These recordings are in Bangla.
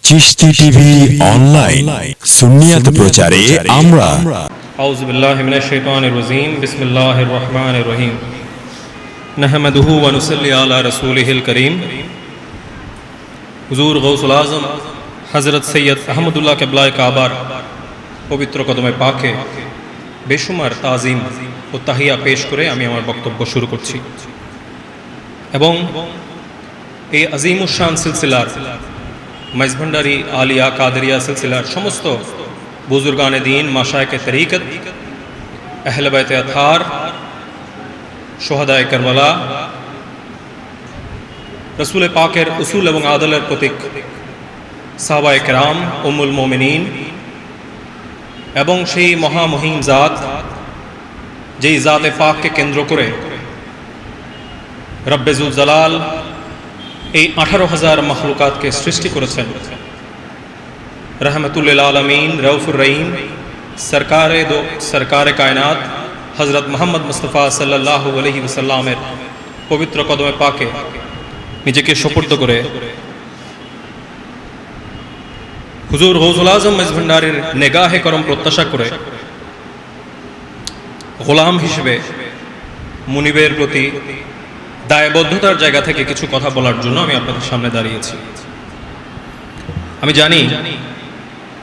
চিশতি টিভি অনলাইন সুন্নিয়াত প্রচারে আমরা। আউযু বিল্লাহি মিনাশ শাইতানির রাজীম। বিসমিল্লাহির রহমানির রহিম। নাহমাদুহু ওয়া নুসাল্লি আলা রাসূলিহিল কারীম। হুজুর গৌসুল আজম হযরত সৈয়দ আহমদুল্লাহ কিবলায়ে কাবার পবিত্র কদমে পাকে বেশুমার তাজিম ও তাহিয়া পেশ করে আমি আমার বক্তব্য শুরু করছি। এবং এই আজিমুশ শান সিলসিলার মাইজভান্ডারি আলিয়া কাদেরিয়া সিলসিলার সমস্ত বুজুর্গানে দিন, মাশায়েখে তরিকত, আহলে বাইতে আতহার, শুহাদায়ে কারবালা, রাসূল পাকের উসুল এবং আদলের প্রতীক সাহাবায়ে কেরাম, উম্মুল মুমিনিন এবং সেই মহামহিম জাত যেই জাতে পাককে কেন্দ্র করে রব্বে জুল জালাল এই 18,000 মখলুকাতকে সৃষ্টি করেছেন। रहमतुल्लिल आलमीन, रऊफुर रहीम, सरकारे कायनात हज़रत मोहम्मद मुस्तफ़ा सल्लल्लाहु अलैहि वसल्लमेर पवित्र कदमे पाके निजेके सुपुर्द करे हुजूर गौसुल आजम मेजभांडारीर नेगाहे करम प्रत्याशा करे गोलाम हिसेबे मुनिबेर प्रति दायबद्धतार जायगा थेके किछु कथा बोलार जोन्नो आमि आपनादेर सामने दाঁড়িয়েছি। আমি জানি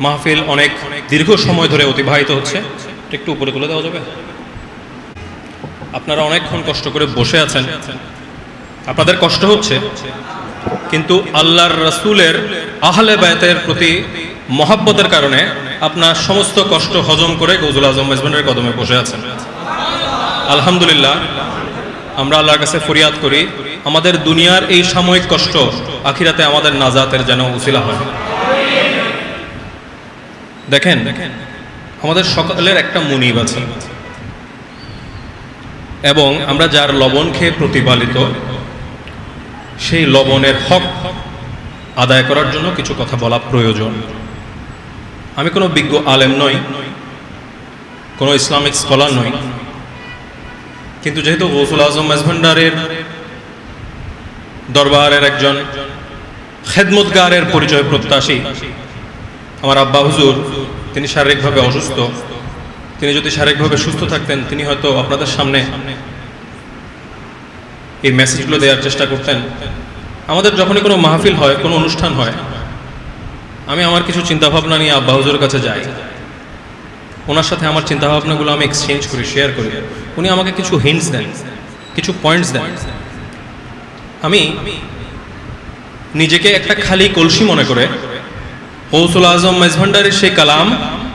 মাহফিল অনেক দীর্ঘ সময় ধরে অতিবাহিত হচ্ছে, একটু উপরে তুলে দেওয়া যাবে? আপনারা অনেকক্ষণ কষ্ট করে বসে আছেন, আপনাদের কষ্ট হচ্ছে, কিন্তু আল্লাহর রাসূলের আহলে বায়তের প্রতি মহব্বতের কারণে আপনার সমস্ত কষ্ট হজম করে গৌসুল আজম মেজভান্ডারের কদমে বসে আছেন। আলহামদুলিল্লাহ, আমরা আল্লাহর কাছে ফরিয়াদ করি আমাদের দুনিয়ার এই সাময়িক কষ্ট আখিরাতে আমাদের নাজাতের যেন উসিলা হয়। দেখেন, আমাদের সকলের একটা মুনিব আছে এবং আমরা যার লবণ খেয়ে প্রতিপালিত, সেই লবণের হক আদায় করার জন্য কিছু কথা বলা প্রয়োজন। আমি কোনো বিজ্ঞ আলেম নই, কোনো ইসলামিক স্কলার নই, কিন্তু যেহেতু গৌসুল আজম মেজভান্ডারের দরবারের একজন খেদমতগারের পরিচয় প্রত্যাশী আমার আব্বা হুজুর, তিনি শারীরিকভাবে অসুস্থ। তিনি যদি শারীরিকভাবে সুস্থ থাকতেন তিনি হয়তো আপনাদের সামনে এই মেসেজগুলো দেওয়ার চেষ্টা করতেন। আমাদের যখনই কোনো মাহফিল হয়, কোনো অনুষ্ঠান হয়, আমি আমার কিছু চিন্তাভাবনা নিয়ে আব্বা হুজুরের কাছে যাই, ওনার সাথে আমার চিন্তাভাবনাগুলো আমি এক্সচেঞ্জ করি, শেয়ার করি। উনি আমাকে কিছু হিন্টস দেন, কিছু পয়েন্টস দেন। আমি নিজেকে একটা খালি কলসি মনে করে গৌসুল আজম মেজভান্ডারির সেই কালাম,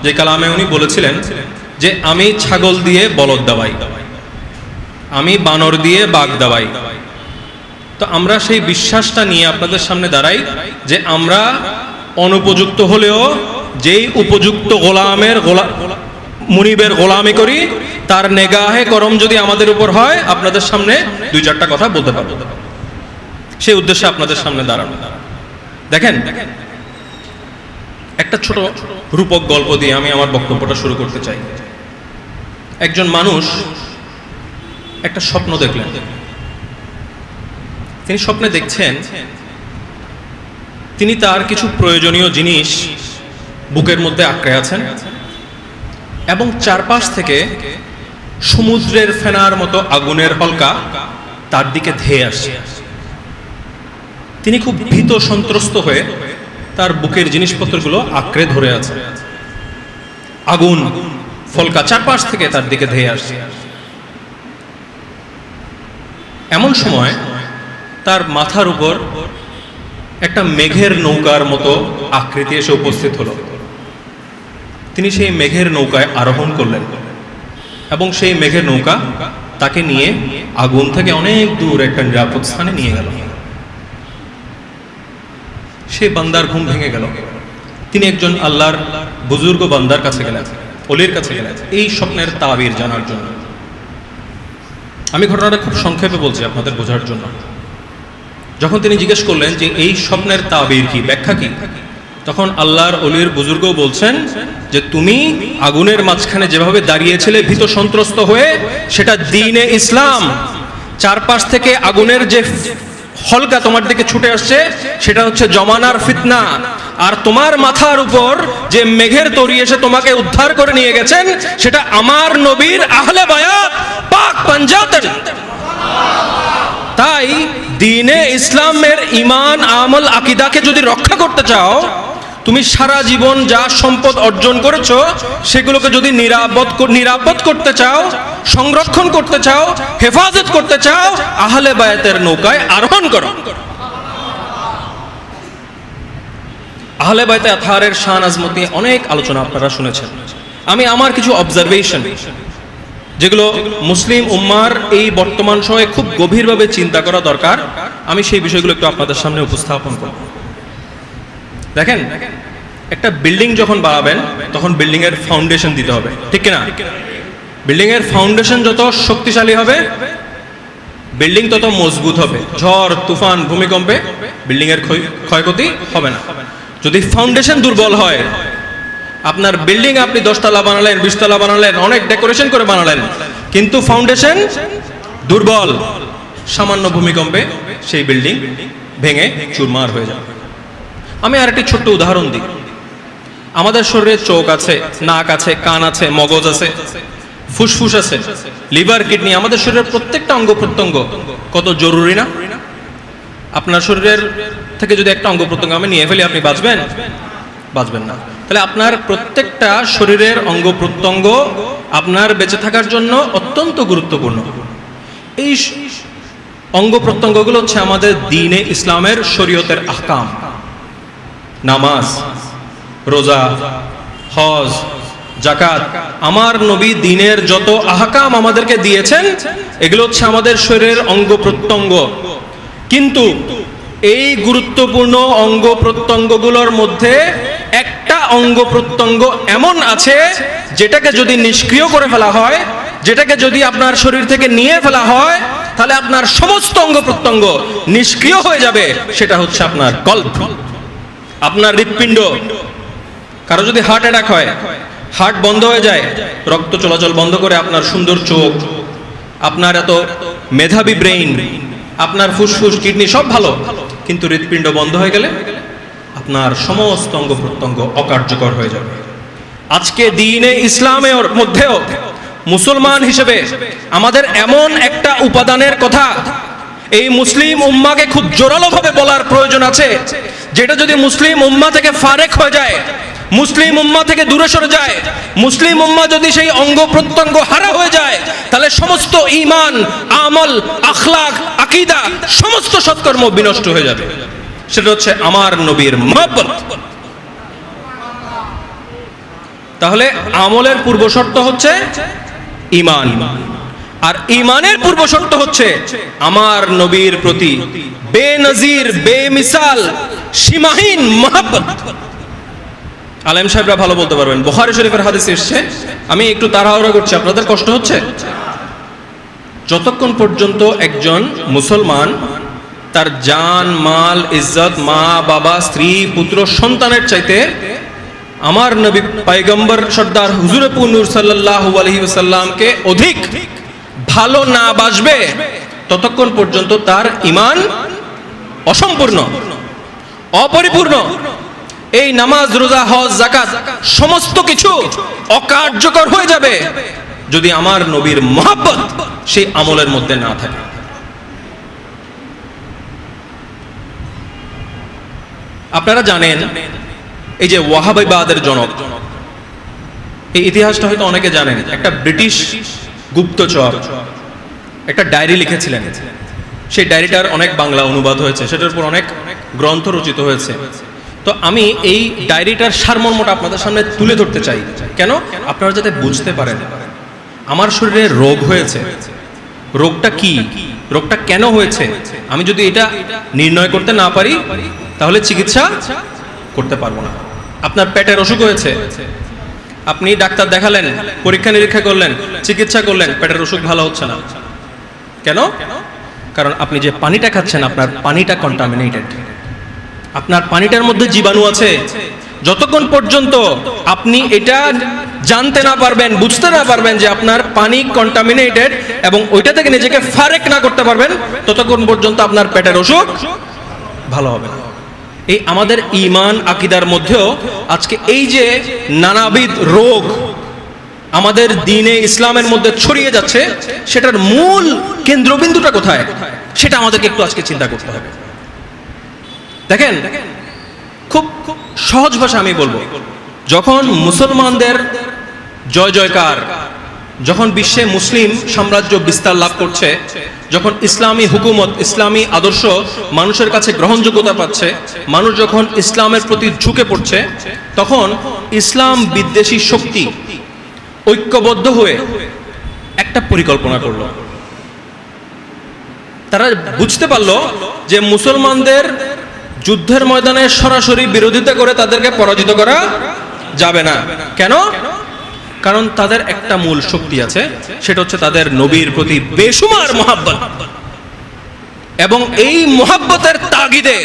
যে কালামে উনি বলেছিলেন যে আমি ছাগল দিয়ে বলদ দাবাই, আমি বানর দিয়ে বাঘ দাবাই, তো আমরা সেই বিশ্বাসটা নিয়ে আপনাদের সামনে দাঁড়াই যে আমরা অনুপযুক্ত হলেও যেই উপযুক্ত মুনিবের গোলামি করি, তার নেগাহে করম যদি আমাদের উপর হয়, আপনাদের সামনে দুই চারটা কথা বলতে পারবো। সেই উদ্দেশ্যে আপনাদের সামনে দাঁড়ানো। দেখেন, একটা ছোট রূপক গল্প দিয়ে আমি আমার বক্তব্যটা শুরু করতে চাই। একজন মানুষ একটা স্বপ্ন দেখলেন। তিনি স্বপ্নে দেখছেন তিনি তার কিছু প্রয়োজনীয় জিনিস বুকের মধ্যে আঁকড়ে আছেন এবং চারপাশ থেকে সমুদ্রের ফেনার মতো আগুনের হলকা তার দিকে ধেয়ে আসছে। তিনি খুব ভীত সন্ত্রস্ত হয়ে তার বুকের জিনিসপত্রগুলো আঁকড়ে ধরে আছে। আগুন ফলকা চারপাশ থেকে তার দিকে ধেয়ে আসছে। এমন সময় তার মাথার উপর একটা মেঘের নৌকার মতো আকৃতি এসে উপস্থিত হলো। তিনি সেই মেঘের নৌকায় আরোহণ করলেন এবং সেই মেঘের নৌকা তাকে নিয়ে আগুন থেকে অনেক দূর একটা নিরাপদ স্থানে নিয়ে গেল। সেই বান্দার ঘুম ভেঙে গেল। তিনি একজন আল্লাহর বুজুর্গ বান্দার কাছে গেলেন, ওলির কাছে গেলেন এই স্বপ্নের তাবির জানার জন্য। আমি ঘটনাটা খুব সংক্ষেপে বলছি আপনাদের বোঝার জন্য। যখন তিনি জিজ্ঞেস করলেন যে এই স্বপ্নের তাবির কি, ব্যাখ্যা কি, তখন আল্লাহর ওলির বুজুর্গ বলছেন যে তুমি আগুনের মাঝখানে যেভাবে দাঁড়িয়েছিলে ভীত সন্ত্রস্ত হয়ে, সেটা দ্বীনে ইসলাম। চারপাশ থেকে আগুনের যে হলকা তোমার দিকে ছুটে আসছে, সেটা হচ্ছে জমানার ফিতনা। আর তোমার মাথার উপর যে মেঘের তরি এসে তোমাকে উদ্ধার করে নিয়ে গেছেন, সেটা আমার নবীর আহলে বায়াত পাক পাঞ্জাতন। তাই দ্বীনে ইসলামের ঈমান, আমল, আকীদাকে যদি রক্ষা করতে চাও, তুমি সারা জীবন যা সম্পদ অর্জন করেছো সেগুলোকে যদি নিরাপদ করতে চাও, সংরক্ষণ করতে চাও, হেফাজত করতে চাও, আহলে বায়াতের নৌকায় আরোহণ করো। আহলে বায়াতে আতহারের শান আজমত নিয়ে অনেক আলোচনা আপনারা শুনেছেন। আমি আমার কিছু অবজারভেশন, যেগুলো মুসলিম উম্মার এই বর্তমান সময়ে খুব গভীরভাবে চিন্তা করা দরকার, আমি সেই বিষয়গুলো একটু আপনাদের সামনে উপস্থাপন করব। দেখেন, একটা বিল্ডিং যখন বানাবেন তখন বিল্ডিং এর ফাউন্ডেশন দিতে হবে, ঠিক কিনা? বিল্ডিং এর ফাউন্ডেশন যত শক্তিশালী হবে, বিল্ডিং তত মজবুত হবে। ঝড়, তুফান, ভূমিকম্পে বিল্ডিং এর ক্ষয়ক্ষতি হবে না। যদি ফাউন্ডেশন দুর্বল হয়, আপনার বিল্ডিং আপনি 10 তলা বানালেন, 20 তলা বানালেন, অনেক ডেকোরেশন করে বানালেন, কিন্তু ফাউন্ডেশন দুর্বল, সামান্য ভূমিকম্পে সেই বিল্ডিং ভেঙে চুরমার হয়ে যাবে। আমি আর একটি ছোট্ট উদাহরণ দিই। আমাদের শরীরে চোখ আছে, নাক আছে, কান আছে, মগজ আছে, ফুসফুস আছে, লিভার, কিডনি, আমাদের শরীরের প্রত্যেকটা অঙ্গ প্রত্যঙ্গ কত জরুরি না? আপনার শরীরের থেকে যদি একটা অঙ্গ প্রত্যঙ্গ আমি নিয়ে ফেলি, আপনি বাঁচবেন? বাঁচবেন না। তাহলে আপনার প্রত্যেকটা শরীরের অঙ্গ প্রত্যঙ্গ আপনার বেঁচে থাকার জন্য অত্যন্ত গুরুত্বপূর্ণ। এই অঙ্গ প্রত্যঙ্গগুলো হচ্ছে আমাদের দ্বীনে ইসলামের শরীয়তের আহকাম। নামাজ, রোজা, হজ, যাকাত, আমার নবী দ্বীনের যত আহকাম আমাদেরকে দিয়েছেন, এগুলো হচ্ছে আমাদের শরীরের অঙ্গ প্রত্যঙ্গ। কিন্তু এই গুরুত্বপূর্ণ অঙ্গ প্রত্যঙ্গগুলোর মধ্যে একটা অঙ্গ প্রত্যঙ্গ এমন আছে যেটাকে যদি নিষ্ক্রিয় করে ফেলা হয়, যেটাকে যদি আপনার শরীর থেকে নিয়ে ফেলা হয়, তাহলে আপনার সমস্ত অঙ্গ প্রত্যঙ্গ নিষ্ক্রিয় হয়ে যাবে। সেটা হচ্ছে আপনার কল্প, আপনার হৃৎপিণ্ড। কারো যদি হার্ট অ্যাটাক হয়, হার্ট বন্ধ হয়ে যায়, রক্ত চলাচল বন্ধ করে আপনার সুন্দর চোখ, আপনার এত মেধাবী ব্রেইন, আপনার ফুসফুস, কিডনি সব ভালো, কিন্তু হৃৎপিণ্ড বন্ধ হয়ে গেলে আপনার সমস্ত অঙ্গ প্রত্যঙ্গ অকার্যকর হয়ে যাবে। আজকে দ্বীনে ইসলামের মধ্যেও মুসলমান হিসেবে আমাদের এমন একটা উপাদানের কথা এই মুসলিম উম্মাকে খুব জোরালোভাবে বলার প্রয়োজন আছে, যেটা যদি মুসলিম উম্মা থেকে ফারেক হয়ে যায়, মুসলিম উম্মা থেকে দূরে সরে যায়, মুসলিম উম্মা যদি সেই অঙ্গ প্রত্যঙ্গ হারা হয়ে যায়, তাহলে সমস্ত ঈমান, আমল, আখলাক, আকীদা, সমস্ত সৎকর্ম বিনষ্ট হয়ে যাবে। সেটা হচ্ছে আমার নবীর মহব্বত। তাহলে আমলের পূর্ব শর্ত হচ্ছে ঈমান, আর ঈমানের পূর্ব শর্ত হচ্ছে আমার নবীর প্রতি বেনজির, বেমিসাল, সীমাহীন মহব্বত। আলেম সাহেবরা ভালো বলতে পারবেন, বুখারী শরীফের হাদিস এসেছে, আমি একটু তাড়াহুড়ো করছি, আপনাদের কষ্ট হচ্ছে? যতক্ষণ পর্যন্ত একজন মুসলমান তার জান, মাল, ইজ্জত, মা, বাবা, স্ত্রী, পুত্র, সন্তানের চাইতে আমার নবী পয়গম্বর সর্দার হুজুরে নূর সাল্লাল্লাহু আলাইহি ওয়াসাল্লামকে অধিক ভালো না বাসবে, ততক্ষণ পর্যন্ত তার ঈমান অসম্পূর্ণ, অপরিপূর্ণ। এই নামাজ, রোজা, হজ, যাকাত সমস্ত কিছু অকার্যকর হয়ে যাবে যদি আমার নবীর মহব্বত সেই আমলের মধ্যে না থাকে। আপনারা জানেন, এই যে ওয়াহাবিবাদের জনক, এই ইতিহাসটা হয়তো অনেকে জানেন। একটা ব্রিটিশ গুপ্তচর একটা ডায়েরি লিখেছিলেন, সেই ডায়েরিটার অনেক বাংলা অনুবাদ হয়েছে, সেটার উপর অনেক গ্রন্থ রচিত হয়েছে। তো আমি এই ডায়েরিটার সারমর্মটা আপনাদের সামনে তুলে ধরতে চাই, কেন? আপনারা যাতে বুঝতে পারেন আমার শরীরে রোগ হয়েছে, রোগটা কি, রোগটা কেন হয়েছে। আমি যদি এটা নির্ণয় করতে না পারি, তাহলে চিকিৎসা করতে পারবো না। আপনার পেটের অসুখ হয়েছে, আপনি ডাক্তার দেখালেন, পরীক্ষা নিরীক্ষা করলেন, চিকিৎসা করলেন, পেটের অসুখ ভালো হচ্ছে না। কেন? কারণ আপনি যে পানিটা খাচ্ছেন, আপনার পানিটা কন্টামিনেটেড, আপনার পানিটার মধ্যে জীবাণু আছে। যতক্ষণ পর্যন্ত আপনি এটা জানতে না পারবেন, বুঝতে না পারবেন যে আপনার পানি কন্টামিনেটেড এবং ওইটা থেকে নিজেকে ফারেক না করতে পারবেন, ততক্ষণ পর্যন্ত আপনার পেটের অসুখ ভালো হবে না। এই আমাদের ঈমান আকীদার মধ্যেও আজকে এই যে নানাবিধ রোগ আমাদের দ্বীনে ইসলামের মধ্যে ছড়িয়ে যাচ্ছে, সেটার মূল কেন্দ্রবিন্দুটা কোথায়, সেটা আমাদেরকে একটু আজকে চিন্তা করতে হবে। দেখেন, খুব সহজ ভাষা আমি বলবো, যখন মুসলমানদের জয় জয়কার, যখন বিশ্বে মুসলিম সাম্রাজ্য বিস্তার লাভ করছে, যখন ইসলামী হুকুমত, ইসলামী আদর্শ মানুষের কাছে গ্রহণযোগ্যতা পাচ্ছে, মানুষ যখন ইসলামের প্রতি ঝুঁকে পড়ছে, তখন ইসলাম বিদ্বেষী শক্তি ঐক্যবদ্ধ হয়ে একটা পরিকল্পনা করলো। তারা বুঝতে পারলো যে মুসলমানদের যুদ্ধের ময়দানে সরাসরি বিরোধিতা করে তাদেরকে পরাজিত করা যাবে না। কেন? কারণ তাদের একটা মূল শক্তি আছে, সেটা হচ্ছে তাদের নবীর প্রতি বেসুমার মহাব্বত, এবং এই মহাব্বতের তাগিদে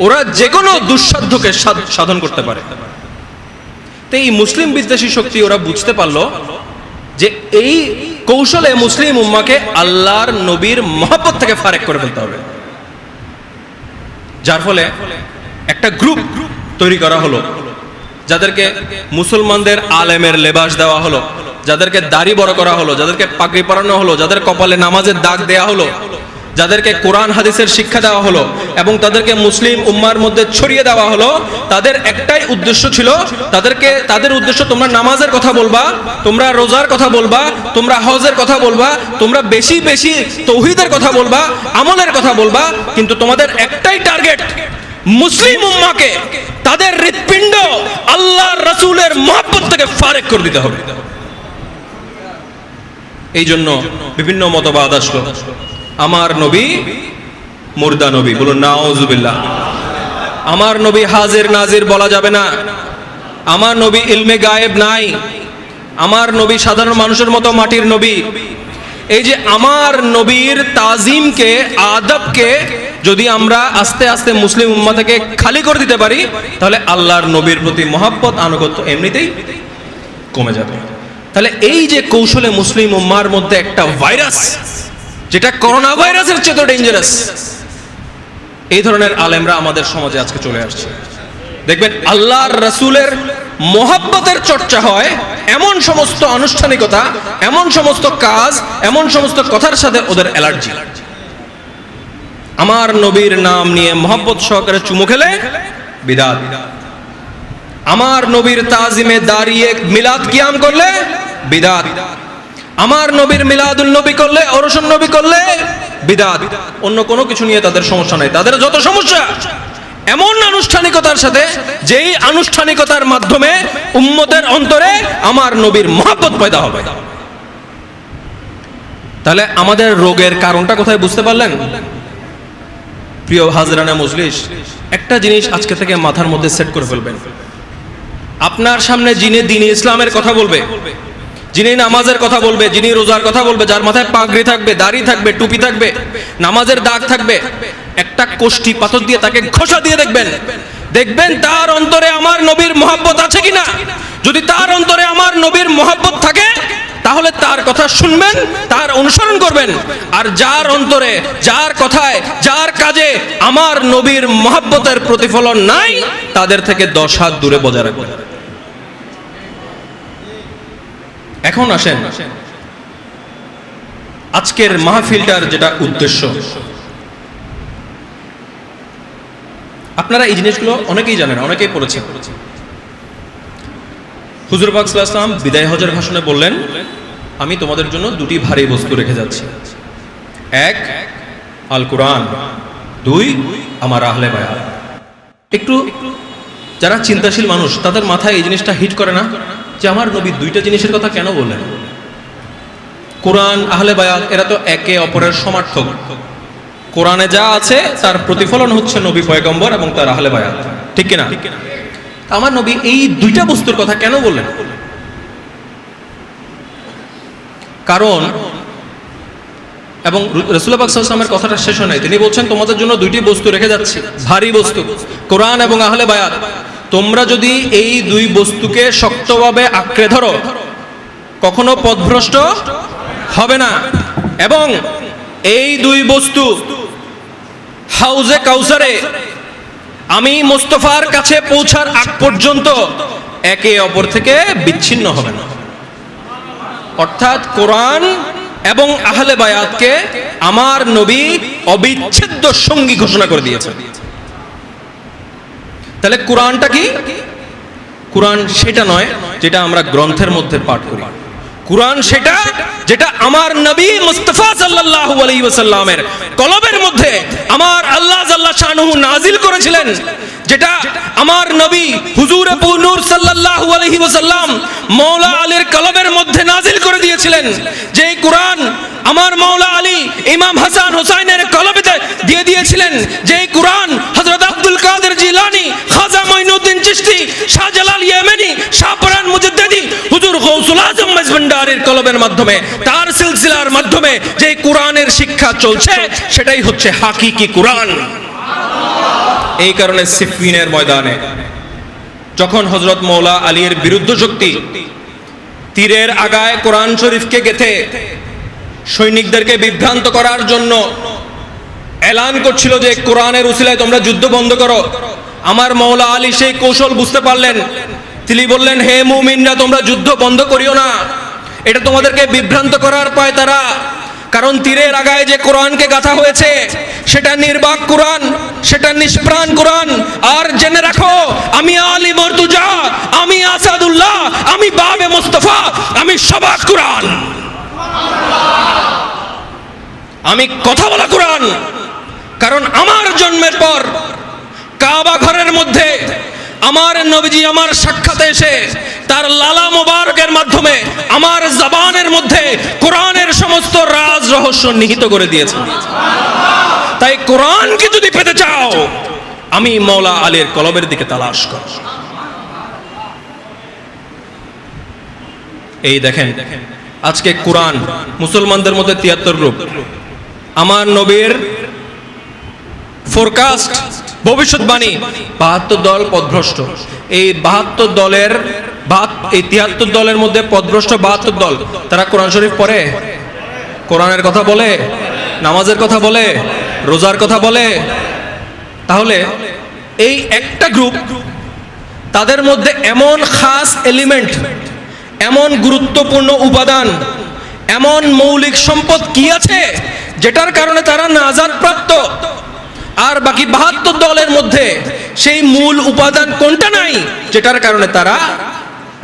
ওরা যে কোনো দুঃসাধ্যকে সাধন করতে পারে। তো এই মুসলিম বিদ্বেষী শক্তি ওরা বুঝতে পারলো যে এই কৌশলে মুসলিম উম্মাকে আল্লাহর নবীর মহাব্বত থেকে ফারেক করে ফেলতে হবে। যার ফলে একটা গ্রুপ তৈরি করা হলো, যাদেরকে মুসলমানদের আলেমের লেবাস দেওয়া হলো, যাদেরকে দাড়ি বড় করা হলো, যাদেরকে পাগড়ি পরানো হলো, যাদের কপালে নামাজের দাগ দেওয়া হলো, যাদেরকে কোরআন হাদিসের শিক্ষা দেওয়া হলো এবং তাদেরকে মুসলিম উম্মার মধ্যে ছড়িয়ে দেওয়া হলো। তাদের একটাই উদ্দেশ্য ছিল, তাদের উদ্দেশ্য, তোমরা নামাজের কথা বলবা, তোমরা রোজার কথা বলবা, তোমরা হজের কথা বলবা, তোমরা বেশি বেশি তৌহিদের কথা বলবা, আমলের কথা বলবা, কিন্তু তোমাদের একটাই টার্গেট, মুসলিম উম্মাকে তাদের হৃৎপিণ্ড আল্লাহর রাসূলের মহব্বত থেকে ফারেক করে দিতে হবে। এই জন্য বিভিন্ন মতবাদ আসলো। আমার নবী মুর্দা নবী, বলুন নাউজুবিল্লাহ। আমার নবী হাজির নাজির বলা যাবে না। আমার নবী ইলমে গায়েব নাই। আমার নবী সাধারণ মানুষের মতো মাটির নবী। এই যে আমার নবীর তাজিমকে, আদবকে যদি আমরা আস্তে আস্তে মুসলিম উম্মাহ থেকে খালি করে দিতে পারি, তাহলে আল্লাহর নবীর প্রতি মহব্বত, আনুগত্য এমনিতেই কমে যাবে। তাহলে এই যে কৌশলে মুসলিম উম্মার মধ্যে একটা ভাইরাস, যেটা করোনা ভাইরাসের চেয়ে ডেঞ্জারাস, এই ধরনের আলেমরা আমাদের সমাজে আজকে চলে আসছে। দেখবেন আল্লাহর রাসূলের মহব্বতের চর্চা হয় এমন সমস্ত আনুষ্ঠানিকতা, এমন সমস্ত কাজ, এমন সমস্ত কথার সাথে ওদের অ্যালার্জি। আমার নবীর নাম নিয়ে মহব্বত সহকারে চুমু খেলে বিদাত, আমার নবীর তাজিমে দাঁড়িয়ে মিলাদ কিয়াম করলে বিদাত, আমার নবীর মিলাদুল নবী করলে, ওরসুন নবী করলে বিদাত। অন্য কোনো কিছু নিয়ে তাদের সমস্যা নাই। তাদের যত সমস্যা এমন আনুষ্ঠানিকতার সাথে, যেই আনুষ্ঠানিকতার মাধ্যমে উম্মতের অন্তরে আমার নবীর মহব্বত পয়দা হবে। তাহলে আমাদের রোগের কারণটা কোথায় বুঝতে পারলেন? প্রিয় হাজরানে মজলিস, একটা জিনিস আজকে থেকে মাথার মধ্যে সেট করে ফেলবেন। আপনার সামনে যিনি দ্বীন ইসলামের কথা বলবে, যিনি নামাজের কথা বলবে, যিনি রোজার কথা বলবে, যার মাথায় পাগড়ি থাকবে, দাড়ি থাকবে, টুপি থাকবে, নামাজের দাগ থাকবে, একটা কোষ্ঠী পাথর দিয়ে তাকে ঘষা দিয়ে দেখবেন, দেখবেন তার অন্তরে আমার নবীর মহব্বত আছে কিনা। যদি তার অন্তরে আমার নবীর মহব্বত থাকে, তাহলে তার কথা শুনবেন, তার অনুসরণ করবেন। আর যার অন্তরে, যার কথায়, যার কাজে আমার নবীর মহব্বতের প্রতিফলন নাই, তাদের থেকে 10 হাত দূরে বজায় রাখবেন। এখন আসেন আজকের মাহফিলটার যেটা উদ্দেশ্য। আপনারা এই জিনিসগুলো অনেকেই জানেন, অনেকেই পড়েছেন। হুজুর পাক সাল্লাল্লাহু আলাইহি ওয়াসাল্লাম বিদায় হজের ভাষণে বললেন, আমি তোমাদের জন্য 2টি ভারী বস্তু রেখে যাচ্ছি। 1 আল কোরআন, 2 আমার আহলে বায়াত। একটু যারা চিন্তাশীল মানুষ, তাদের মাথায় এই জিনিসটা হিট করে না যে আমার নবী 2টা জিনিসের কথা কেন বললেন? কোরআন, আহলে বায়াত, এরা তো একে অপরের সমার্থক। কোরআনে যা আছে তার প্রতিফলন হচ্ছে নবী পয়গম্বর এবং তার আহলে বায়াত, ঠিক কিনা? আমার নবী এই 2টা বস্তুর কথা কেন বললেন? কারণ, এবং রাসূলুল্লাহ পাক সাল্লাল্লাহু আলাইহি ওয়াসাল্লামের কথাটা শেষ হয় নাই, তিনি বলছেন তোমাদের জন্য 2টি বস্তু রেখে যাচ্ছি, ভারী বস্তু, কোরআন এবং আহলে বায়াত। তোমরা যদি এই 2 বস্তুকে শক্তভাবে আঁকড়ে ধরো, কখনো পথভ্রষ্ট হবে না। এবং এই দুই বস্তু হাউজে কাউসারে আমি মুস্তাফার কাছে পৌঁছার আগ পর্যন্ত একে অপর থেকে বিচ্ছিন্ন হবে না। অর্থাৎ কোরআন এবং আহলে বায়াতকে আমার নবী অবিচ্ছেদ্য সঙ্গী ঘোষণা করে দিয়েছেন। তাহলে কোরআনটা কি? কোরআন সেটা নয় যেটা আমরা গ্রন্থের মধ্যে পাঠ করি। কোরআন সেটা যেটা আমার নবী মুস্তাফা সাল্লাল্লাহু আলাইহি ওয়াসাল্লামের কলবের মধ্যে আমার আল্লাহ জাল্লা শানুহু নাজিল করেছিলেন, যেটা আমার নবী হুজুরে নূর সাল্লাল্লাহু আলাইহি ওয়াসাল্লাম মাওলা আলীর কলবের মধ্যে নাজিল করে দিয়েছিলেন। যে কোরআন আমার মাওলা আলী ইমাম হাসান হুসাইনের কলবে দিয়ে দিয়েছিলেন। যে কোরআন হযরত আব্দুল কাদের জিলানী, খাজা মাইনুদ্দিন চিশতি, শাহজালাল ইয়েমেনি, শাহপরান মুজাদ্দিদি, হুজুর গৌসুল আজম মজভান্ডারির কলবের মাধ্যমে, তার সিলসিলার মাধ্যমে যে কোরআনের শিক্ষা চলছে সেটাই হচ্ছে হাকিকি কোরআন। এই কারণে সিফিনের ময়দানে যখন হযরত মাওলা আলীর বিরুদ্ধ শক্তি তীরের আগায় কোরআন শরীফকে গেঁথে সৈনিকদেরকে বিভ্রান্ত করার জন্য এলান করছিল যে কোরআনের উসিলায় তোমরা যুদ্ধ বন্ধ করো, আমার মাওলা আলী সেই কৌশল বুঝতে পারলেন। তিনি বললেন, হে মুমিনরা, তোমরা যুদ্ধ বন্ধ করিও না, এটা তোমাদেরকে বিভ্রান্ত করার পায় তারা। কারণ তীরের আগায় যে কোরআনকে গাঁথা হয়েছে সেটা নির্বাক কোরআন, সেটা নিষ্প্রাণ কোরআন। আর জেনে রাখো, আমি আলী মর্তুজা, আমি আসাদুল্লাহ, আমি বাবে মুস্তাফা, আমি সবাক কোরআন, আমি কথা বলা কোরআন। কারণ আমার জন্মের পর কাবা ঘরের মধ্যে আমার নবীজি আমার সাক্ষাতে এসে তার লালা মোবারকের মাধ্যমে আমার জবানের মধ্যে কোরআনের সমস্ত রাজ রহস্য নিহিত করে দিয়েছেন। তাই কোরআনকে যদি পেতে চাও, আমি মাওলা আলীর কলবের দিকে তালাশ কর। এই দেখেন, আজকে কোরআন মুসলমানদের মধ্যে 73 গ্রুপ। আমার নবীর ফোরকাস্ট, ভবিষ্যৎবাণী, 72 দল পথভ্রষ্ট। এই 72 দলের এই 73 দলের মধ্যে পথভ্রষ্ট 72 দল। তারা কোরআন শরীফ পড়ে, কোরআনের কথা বলে, নামাজের কথা বলে, রোজার কথা বলে। তাহলে এই একটা গ্রুপ, তাদের মধ্যে এমন খাস এলিমেন্ট, এমন গুরুত্বপূর্ণ উপাদান, এমন মৌলিক সম্পদ কি আছে যেটার কারণে তারা নাজাত প্রাপ্ত? আর বাকি 72 দলের মধ্যে সেই মূল উপাদান কোনটা নাই যেটার কারণে তারা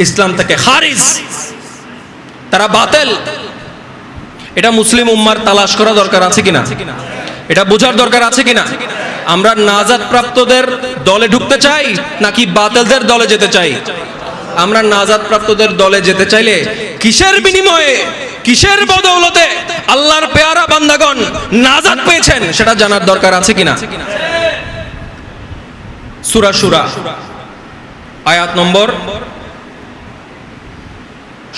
ইসলাম থেকে খারিজ, তারা বাতিল? এটা মুসলিম উম্মার তালাশ করা দরকার আছে কিনা, এটা বোঝার দরকার আছে কিনা। আমরা নাজাত প্রাপ্তদের দলে ঢুকতে চাই নাকি বাতিলদের দলে যেতে চাই? আমরা নাজাত প্রাপ্তদের দলে যেতে চাইলে কিসের বিনিময়ে, কিসের বদৌলতে আল্লাহর পেয়ারা বান্দাগণ নাজাত পেয়েছেন সেটা জানার দরকার আছে কিনা। সূরা শুরা আয়াত নম্বর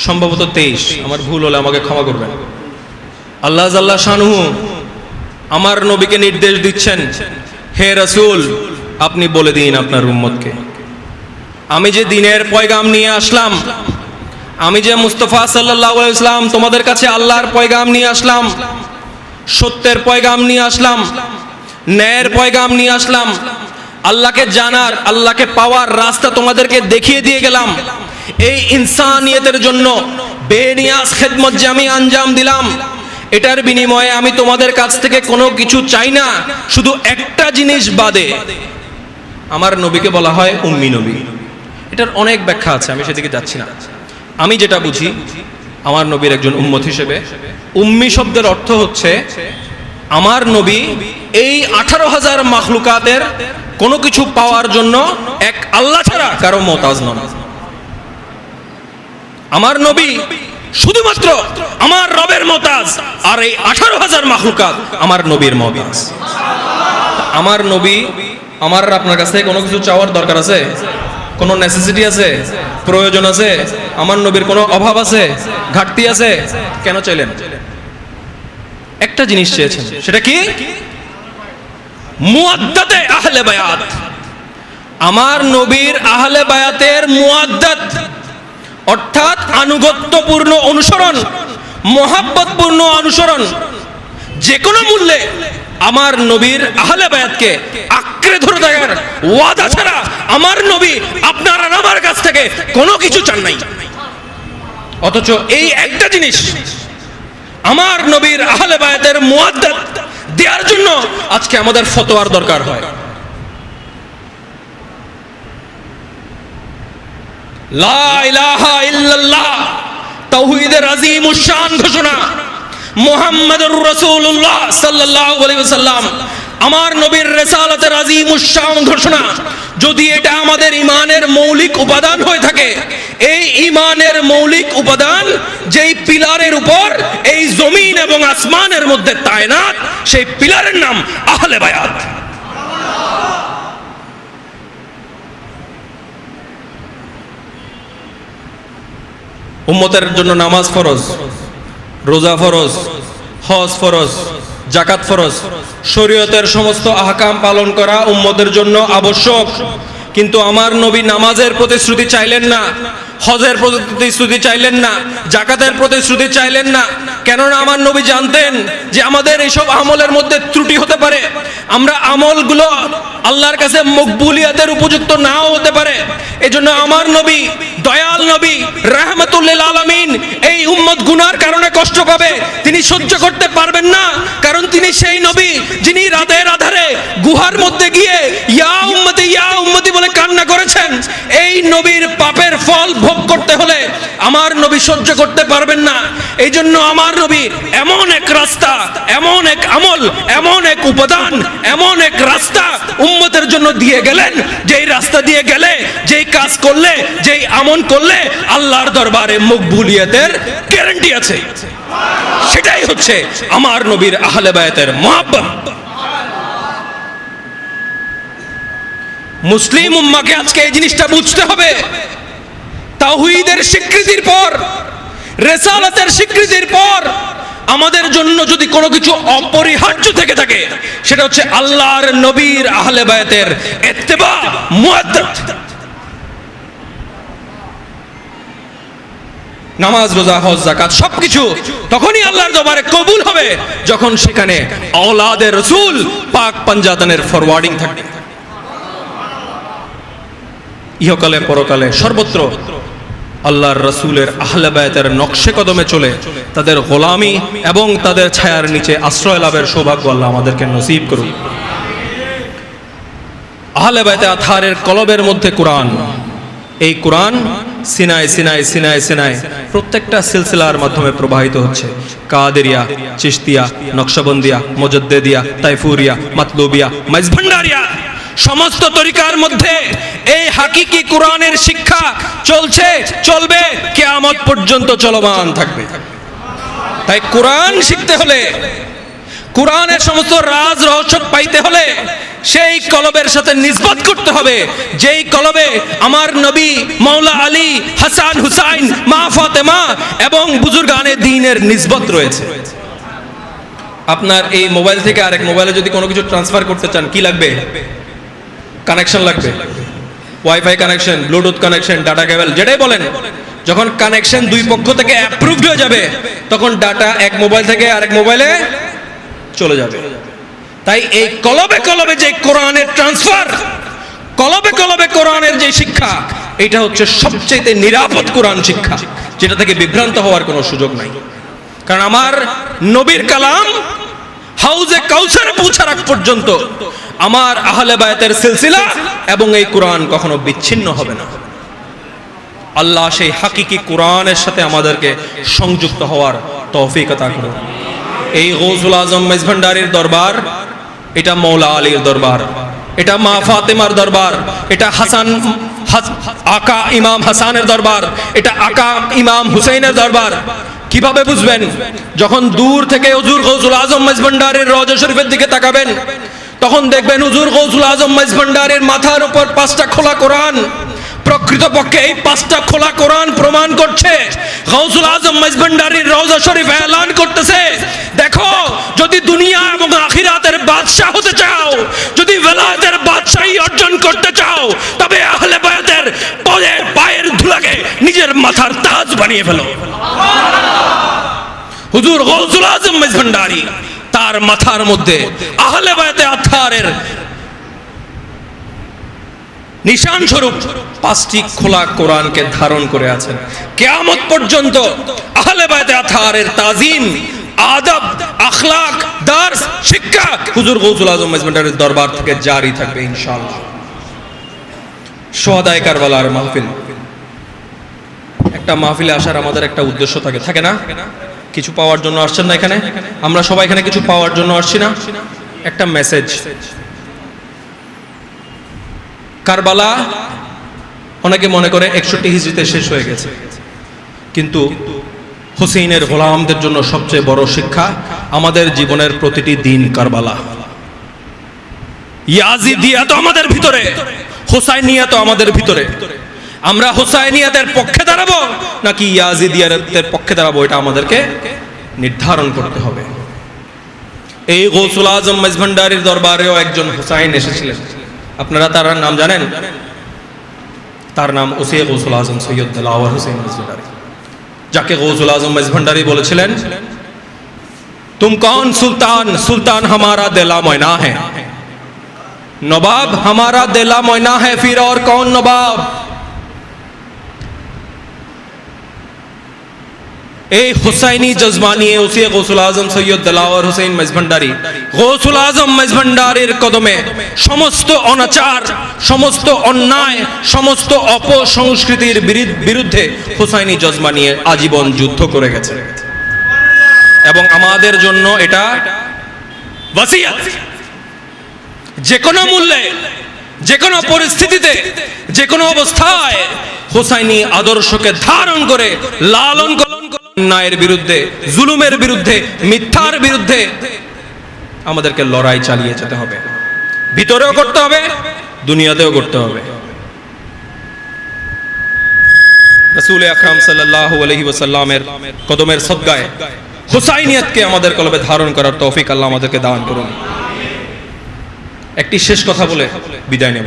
সম্ভবত 23, আমার ভুল হলে আমাকে ক্ষমা করবেন। আল্লাহ জাল্লা শানুহু আমার নবীকে নির্দেশ দিচ্ছেন, হে রাসূল, আপনি বলে দিন আপনার উম্মতকে, আমি যে দ্বীনের পয়গাম নিয়ে আসলাম, আমি যে মুস্তাফা সাল্লাল্লাহু আলাইহি ওয়াসাল্লাম তোমাদের কাছে আল্লাহর পয়গাম নিয়ে আসলাম, সত্যের পয়গাম নিয়ে আসলাম, ন্যায়ের পয়গাম নিয়ে আসলাম, আল্লাহকে জানার, আল্লাহকে পাওয়ার রাস্তা তোমাদেরকে দেখিয়ে দিয়ে গেলাম। এই ইনসানিয়তের জন্য বেনিয়াজ খেদমত যে আমি আঞ্জাম দিলাম, এটার বিনিময়ে আমি তোমাদের কাছ থেকে কোনো কিছু চাই না, শুধু একটা জিনিস বাদে। আমার নবীকে বলা হয় উম্মি নবী। এটার অনেক ব্যাখ্যা আছে, আমি সেদিকে যাচ্ছি না। আমি যেটা বুঝি আমার নবীর একজন উম্মত হিসেবে, উম্মি শব্দের অর্থ হচ্ছে আমার নবী এই 18,000 মাখলুকাতের কোনো কিছু পাওয়ার জন্য এক আল্লাহ ছাড়া কারো মুহতাজ নন। আমার নবী শুধুমাত্র আমার রবের মুহতাজ, আর এই 18,000 মাখলুকাত আমার নবীর মুহতাজ। আমার নবী, আমার আপনার কাছে কোনো কিছু চাওয়ার দরকার আছে? কোনো নেসেসিটি আছে? প্রয়োজন আছে? আমার নবীর কোনো অভাব আছে? ঘাটতি আছে? কেন চাইলেন? একটা জিনিস চেয়েছেন, সেটা কি? মুআদ্দাতে আহলে বায়াত। আমার নবীর আহলে বায়াতের মুআদ্দাত, অর্থাৎ আনুগত্যপূর্ণ অনুসরণ, মহাব্বতপূর্ণ অনুসরণ। যে কোনো মূল্যে আমার নবীর আহলে বায়াতকে আঁকড়ে ধরে থাকার ওয়াদা ছাড়া আমার নবী আপনার আর আমার কাছ থেকে কোনো কিছু চান নাই। অথচ এই একটা জিনিস আমার নবীর আহলে বায়াতের মুআদ্দাত দেওয়ার জন্য আজকে আমাদের ফতোয়ার দরকার হয়। লা ইলাহা ইল্লাল্লাহ তাওহীদের আযীমুশ শান ঘোষণা, মুহাম্মাদুর রাসূলুল্লাহ সাল্লাল্লাহু আলাইহি ওয়াসাল্লাম আমার নবীর রিসালাতের আযীমুশ শান ঘোষণা। যদি এটা আমাদের ঈমানের মৌলিক উপাদান হয়ে থাকে, এই ঈমানের মৌলিক উপাদান যেই পিলারের উপর এই জমিন এবং আসমানের মধ্যে তায়নাত, সেই পিলারের নাম আহলে বায়াত। উম্মতের জন্য নামাজ ফরজ, রোজা ফরজ, হজ ফরজ, যাকাত ফরজ, শরীয়তের সমস্ত আহকাম পালন করা উম্মতের জন্য আবশ্যক। কিন্তু আমার নবী নামাজের প্রতিশ্রুতি চাইলেন না, হজের প্রতিশ্রুতি চাইলেন না, যাকাতের প্রতিশ্রুতি চাইলেন না। কেননা আমার নবী জানতেন যে আমাদের এইসব আমলের মধ্যে ত্রুটি হতে পারে, আমরা আমলগুলো আল্লাহর কাছে মকবুলিয়াতের উপযুক্ত নাও হতে পারে। এজন্য আমার নবী, দয়াল নবী, রাহমাতুল লিল আলামিন এই উম্মত গুনার কারণে কষ্ট পাবে তিনি সহ্য করতে পারবেন না। কারণ তিনি সেই নবী যিনি রাতের আধারে গুহার মধ্যে গিয়ে ইয়া উম্মতি বলে কান্না করেছেন। এই নবীর পাপের ফল ভোগ করতে হলে আমার নবী সহ্য করতে পারবেন না। এই জন্য আমার নবী এমন এক রাস্তা, এমন এক আমল, এমন এক উপাদান, এমন এক রাস্তা উম্মতের জন্য দিয়ে গেলেন, যেই রাস্তা দিয়ে গেলে, যেই কাজ করলে, যেই আমল করলে আল্লাহর দরবারে মকবুলিয়তের গ্যারান্টি আছে। সেটাই হচ্ছে আমার নবীর আহলে বায়াতের মুহাব্বত। মুসলিম উম্মাকে আজকে এই জিনিসটা বুঝতে হবে। তাওহীদের স্বীকৃতির পর, রিসালাতের স্বীকৃতির পর আমাদের জন্য যদি কোনো কিছু অপরিহার্য থেকে থাকে, সেটা হচ্ছে আল্লাহর নবীর আহলে বায়াতের ইত্তেবা, মুআদ্দাত। নামাজ, রোজা, হজ, যাকাত সবকিছু তখনই আল্লাহর দরবারে কবুল হবে যখন সেখানে আওলাদে রাসূল পাক পাঞ্জাতনের ফরওয়ার্ডিং থাকবে। ইহকালে পরকালে সর্বত্র আল্লাহর রাসূলের আহলে বায়াতের নকশে কদমে চলে তাদের গোলামি এবং তাদের ছায়ার নিচে আশ্রয় লাভের সৌভাগ্য আল্লাহ আমাদেরকে নসিব করুন। আহলে বায়াতে আতহারের কলবের মধ্যে কোরআন, এই কোরআন সিনায় সিনায় সিনায় সিনায় প্রত্যেকটা সিলসিলার মাধ্যমে প্রবাহিত হচ্ছে। কাদেরিয়া, চিশতিয়া, নকশবন্দিয়া, মুজাদ্দিদিয়া, তাইফুরিয়া, মাতলুবিয়া, মাইজভান্ডারিয়া সমস্ত তরিকার মধ্যে এই হাকিকি কোরআনের শিক্ষা চলছে, চলবে, কিয়ামত পর্যন্ত চলমান থাকবে। তাই কোরআন শিখতে হলে, কোরআনের সমস্ত রাজ রহস্য পাইতে হলে সেই কলবের সাথে নিসবত করতে হবে যেই কলবে আমার নবী, মাওলা আলী, হাসান, হুসাইন, মা ফাতেমা এবং বুজুর্গানে দ্বীনের নিসবত রয়েছে। আপনার এই মোবাইল থেকে আরেক মোবাইলে যদি কোনো কিছু ট্রান্সফার করতে চান, কি লাগবে? কানেকশন লাগবে, wifi connection, Bluetooth connection, data cable, যেটাই বলেন। যখন কানেকশন দুই পক্ষ থেকে অ্যাপ্রুভড হয়ে যাবে, তখন ডাটা এক মোবাইল থেকে আরেক মোবাইলে চলে যাবে। তাই এই কলবে কলবে যে কোরআনের ট্রান্সফার, কলবে কলবে কোরআনের যে শিক্ষা, এটা হচ্ছে সবচেয়ে নিরাপদ কোরআন শিক্ষা, যেটা থেকে বিভ্রান্ত হওয়ার কোনো সুযোগ নাই। কারণ আমার নবীর কালাম হাউজে কাউসারে পৌঁছার আগ পর্যন্ত আমার আহলে বায়াতের সিলসিলা এবং এই কোরআন কখনো বিচ্ছিন্ন হবে না। আল্লাহ সেই হাকিকি কোরআনের সাথে আমাদেরকে সংযুক্ত হওয়ার তৌফিক আতা করুন। এই গৌসুল আজম মেজভান্ডারির দরবার, এটা মৌলা আলীর দরবার, এটা মা ফাতেমার দরবার, এটা আকা ইমাম হাসানের দরবার, এটা আকা ইমাম হুসাইনের দরবার। কিভাবে বুঝবেন? যখন দূর থেকে হুজুর গৌসুল আজম মেজভান্ডারির রওজা শরীফের দিকে তাকাবেন, তখন দেখবেন হুজুর গৌসুল আজম মেজভান্ডারির মাথার উপর 5টা খোলা কোরআন। প্রকৃতপক্ষে এই 5টা খোলা কোরআন প্রমাণ করছে গৌসুল আজম মেজভান্ডারির রওজা শরীফ এলান করতেছে, দেখো, যদি দুনিয়া এবং আখিরাতের বাদশা হতে চাও, যদি ওয়ালায়াতের বাদশাহী অর্জন করতে চাও, তবে আহলে বায়াতের পায়ের ধুলাকে নিজের মাথার তাজ বানিয়ে ফেলো। হুজুর গৌসুল আজম মেজভান্ডারী তার মাথার মধ্যে আহলে বায়তে আতহারের নিশান স্বরূপ 5টি খোলা কোরআনকে ধারণ করে আছেন। কিয়ামত পর্যন্ত আহলে বায়তে আতহারের তাজিম, আদব, আখলাক, দার্স, শিক্ষা হুজুর গৌসুল আজম মেজভান্ডারীর দরবার থেকে জারি থাকবে ইনশাআল্লাহ। সোহাদায়ে কারবালার মাহফিল, একটা মাহফিলে আসার আমাদের একটা উদ্দেশ্য থাকে না? কিছু পাওয়ার জন্য আসছেন না এখানে? আমরা সবাই এখানে কিছু পাওয়ার জন্য আসছি না? একটা মেসেজ। কারবালা অনেকে মনে করে 61 হিজরিতে শেষ হয়ে গেছে, কিন্তু হুসেইনের গোলামদের জন্য সবচেয়ে বড় শিক্ষা আমাদের জীবনের প্রতিটি দিন কারবালা। ইয়াজিদিয়া তো আমাদের ভিতরে, হুসাইনিয়া তো আমাদের ভিতরে। আমরা হুসাইনিয়াতের পক্ষে দাঁড়াবো নাকি ইয়াজিদিয়াতের পক্ষে দাঁড়াবো, এটা আমাদেরকে নির্ধারণ করতে হবে। এই গৌসুল আজম মেজভান্ডারীর দরবারেও একজন হুসাইন এসেছিলেন। আপনারা তার নাম জানেন? তার নাম ওসি গৌসুল আজম সৈয়দ দিলাওয়ার হোসেন মেজভান্ডারী, যাকে গৌসুল আজম মেজভান্ডারী বলেছিলেন, তুম কौन সুলতান, সুলতান हमारा दिला मोयना है, नवाब हमारा दिला मोयना है, फिर और कौन नवाब। এই হুসাইনি জজবা নিয়ে ওসি গৌসুল আজম সৈয়দ দিলাওয়ার হোসেন মেজভান্ডারী গৌসুল আজম মেজভান্ডারীর কদমে সমস্ত অনাচার, সমস্ত অন্যায়, সমস্ত অপসংস্কৃতির বিরুদ্ধে হুসাইনি জজবা নিয়ে আজীবন যুদ্ধ করে গেছে। এবং আমাদের জন্য এটা ওয়াসিয়াত, যে কোনো মূল্যে, যে কোনো পরিস্থিতিতে, যে কোনো অবস্থায় হুসাইনি আদর্শকে ধারণ করে লালন পালন, অন্যায়ের বিরুদ্ধে, জুলুমের বিরুদ্ধে, মিথ্যার বিরুদ্ধে আমাদেরকে লড়াই চালিয়ে যেতে হবে। ভিতরেও করতে হবে, দুনিয়াতেও করতে হবে। রাসূল আকরাম সাল্লাল্লাহু আলাইহি ওয়াসাল্লামের কদমের সদকায় হুসাইনিয়তকে আমাদের কলবে ধারণ করার তৌফিক আল্লাহ আমাদেরকে দান করুন। একটি শেষ কথা বলে বিদায় নেব।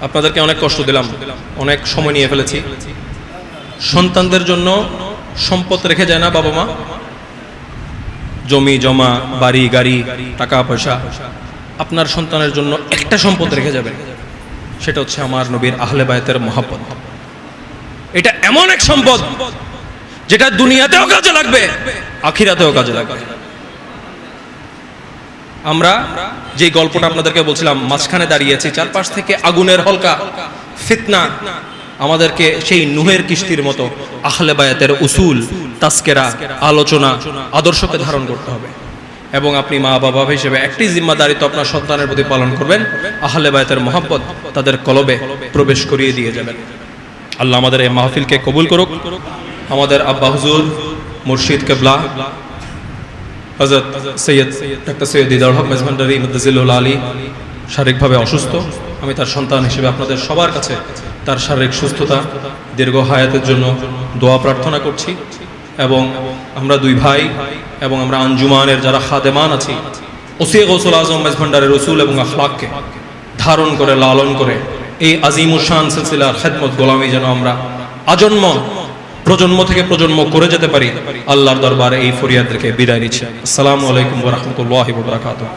আপনাদেরকে অনেক কষ্ট দিলাম, অনেক সময় নিয়ে ফেলেছি। সন্তানদের জন্য সম্পদ রেখে যায় না বাবা মা? জমি জমা, বাড়ি গাড়ি, টাকা পয়সা। আপনার সন্তানের জন্য একটা সম্পদ রেখে যাবেন, সেটা হচ্ছে আমার নবীর আহলে বায়তের মহব্বত। এটা এমন এক সম্পদ যেটা দুনিয়াতেও কাজে লাগবে, আখিরাতেও কাজে লাগবে। আমরা যে গল্পটা আপনাদেরকে বলছিলাম, মাঝখানে দাঁড়িয়েছি, চারপাশ থেকে আগুনের হলকা ফিতনা আমাদেরকে সেই নূহের কিস্তির মতো আহলে বায়াতের উসুল, তাসকেরা, আলোচনা, আদর্শকে ধারণ করতে হবে। এবং আপনি মা বাবা হিসেবে একটি জিম্মাদারি তো আপনার সন্তানের প্রতি পালন করবেন, আহলে বায়াতের মহব্বত তাদের কলবে প্রবেশ করিয়ে দিয়ে যাবেন। আল্লাহ আমাদের এই মাহফিলকে কবুল করুক। আমাদের আব্বা হুজুর মুর্শিদ কেবলা হযরত সৈয়দ ডক্টর সৈয়দ দিদার হক মেজভান্ডারী মুদ্দাজিলুল আলী শারীরিকভাবে অসুস্থ। আমি তার সন্তান হিসেবে আপনাদের সবার কাছে তার শারীরিক সুস্থতা, দীর্ঘ হায়াতের জন্য দোয়া প্রার্থনা করছি। এবং আমরা দুই ভাই এবং আমরা আঞ্জুমানের যারা খাদেমান আছি, ওসি গৌসুল আজম মেজভান্ডারীর উসুল এবং আখলাককে ধারণ করে, লালন করে এই আজিমুশান সিলসিলার খেদমত গোলামি যেন আমরা আজন্ম, প্রজন্ম থেকে প্রজন্ম করে যেতে পারি, আল্লাহর দরবারে এই ফরিয়াদ রেখে বিদায় নিচ্ছি। আসসালামু আলাইকুম ওয়া রাহমাতুল্লাহি ওয়া বারাকাতুহু।